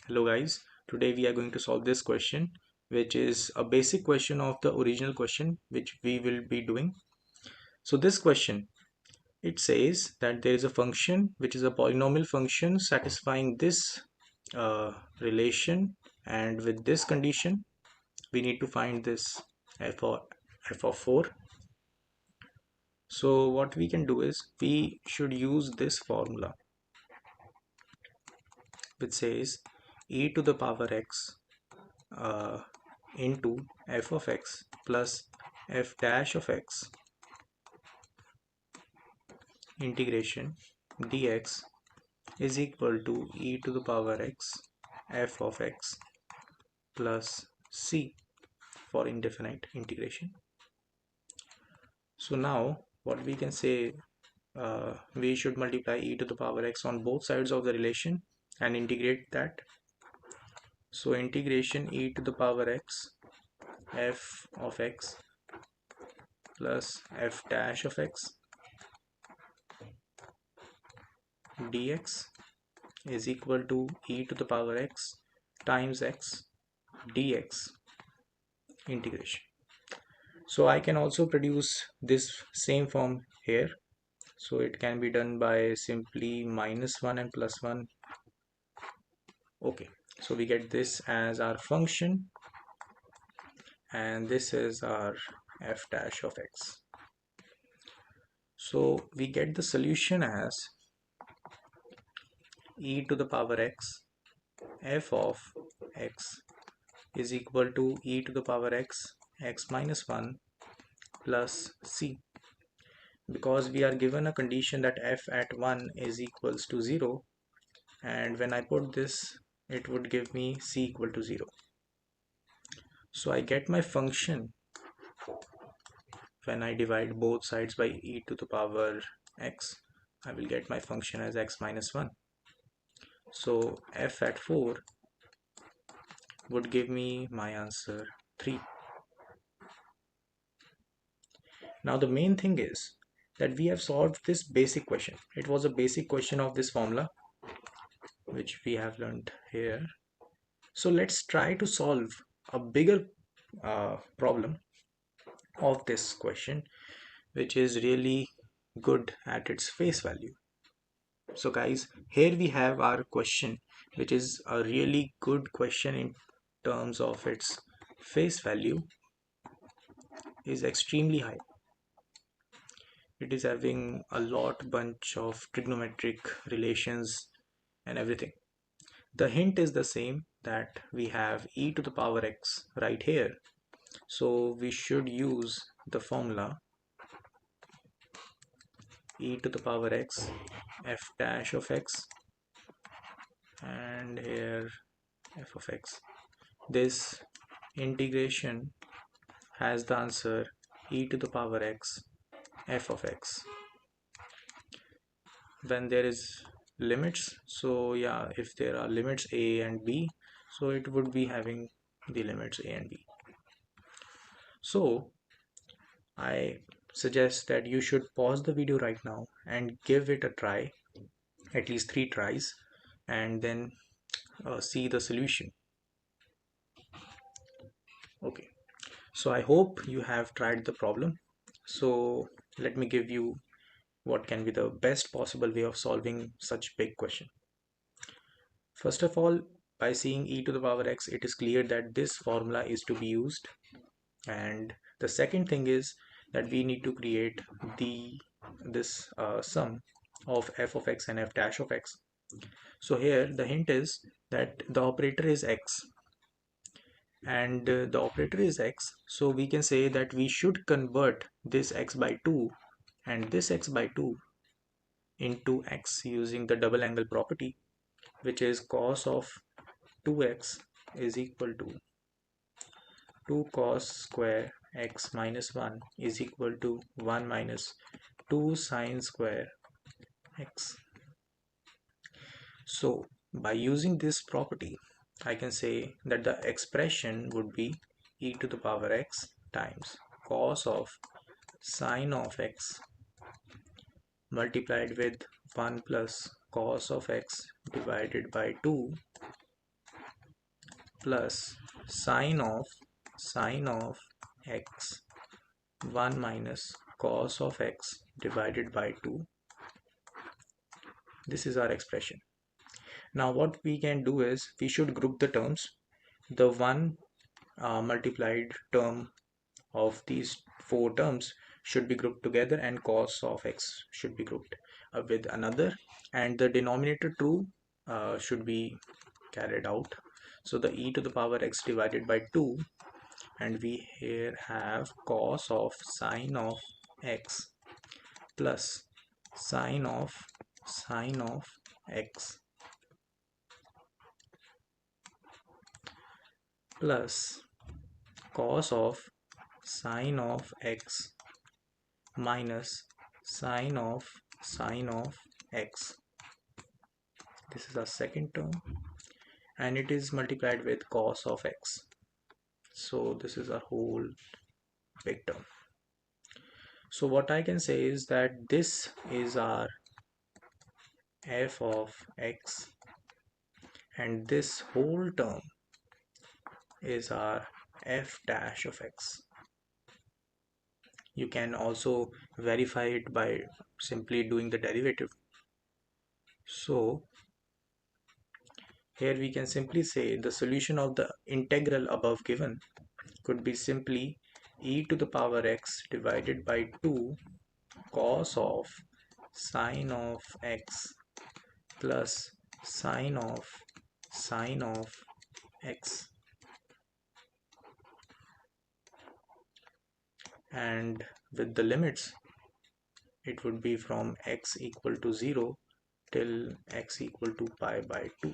Hello guys, today we are going to solve this question, which is a basic question of the original question which we will be doing. So this question, it says that there is a function which is a polynomial function satisfying this relation, and with this condition we need to find this f of 4. So what we can do is we should use this formula which says e to the power x uh, into f of x plus f dash of x integration dx is equal to e to the power x f of x plus c for indefinite integration. So now what we can say, we should multiply e to the power x on both sides of the relation and integrate that. So integration e to the power x f of x plus f dash of x dx is equal to e to the power x times x dx integration. So I can also produce this same form here. So it can be done by simply -1 and +1. Okay, so we get this as our function and this is our f dash of x. So we get the solution as e to the power x f of x is equal to e to the power x x minus 1 plus c, because we are given a condition that f at 1 is equals to 0, and when I put this it would give me c equal to 0. So I get my function when I divide both sides by e to the power x. I will get my function as x minus 1. So f at 4 would give me my answer 3. Now the main thing is that we have solved this basic question. It was a basic question of this formula which we have learned here. So let's try to solve a bigger problem of this question, which is really good at its face value. So guys, here we have our question, which is a really good question in terms of its face value is extremely high. It is having a bunch of trigonometric relations and everything. The hint is the same, that we have e to the power x right here. So we should use the formula e to the power x f dash of x and here f of x. This integration has the answer e to the power x f of x when there is limits. So yeah, if there are limits a and b, so it would be having the limits a and b. So I suggest that you should pause the video right now and give it a try, at least 3 tries, and then see the solution. Okay, so I hope you have tried the problem. So let me give you what can be the best possible way of solving such big question. First of all, by seeing e to the power x, it is clear that this formula is to be used. And the second thing is that we need to create this sum of f of x and f dash of x. So here the hint is that the operator is x, and the operator is x, so we can say that we should convert this x by 2 and this x by 2 into x using the double angle property, which is cos of 2x is equal to 2 cos square x minus 1 is equal to 1 minus 2 sine square x. So by using this property, I can say that the expression would be e to the power x times cos of sine of x multiplied with 1 plus cos of x divided by 2 plus sine of x 1 minus cos of x divided by 2. This is our expression. Now what we can do is we should group the terms. The one multiplied term of these four terms should be grouped together, and cos of x should be grouped with another, and the denominator 2 should be carried out. So the e to the power x divided by 2, and we here have cos of sine of x plus sine of x plus cos of sine of x minus sine of x. This is our second term, and it is multiplied with cos of x. So this is our whole big term. So what I can say is that this is our f of x, and this whole term is our f dash of x. You can also verify it by simply doing the derivative. So here we can simply say the solution of the integral above given could be simply e to the power x divided by 2 cos of sine of x plus sine of x, and with the limits it would be from x equal to 0 till x equal to pi by 2.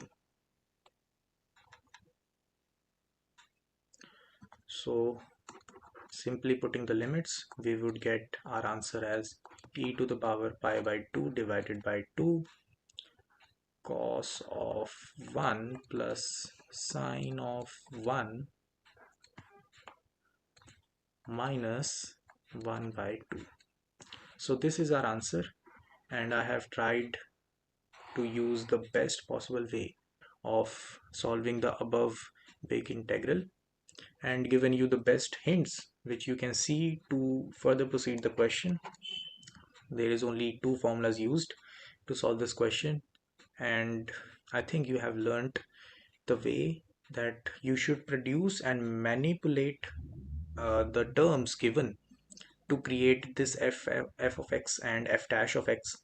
So simply putting the limits, we would get our answer as e to the power pi by 2 divided by 2 cos of 1 plus sine of 1 minus 1 by 2. So this is our answer, and I have tried to use the best possible way of solving the above big integral, and given you the best hints which you can see to further proceed the question. There is only two formulas used to solve this question, and I think you have learnt the way that you should produce and manipulate the terms given to create this f of x and f dash of x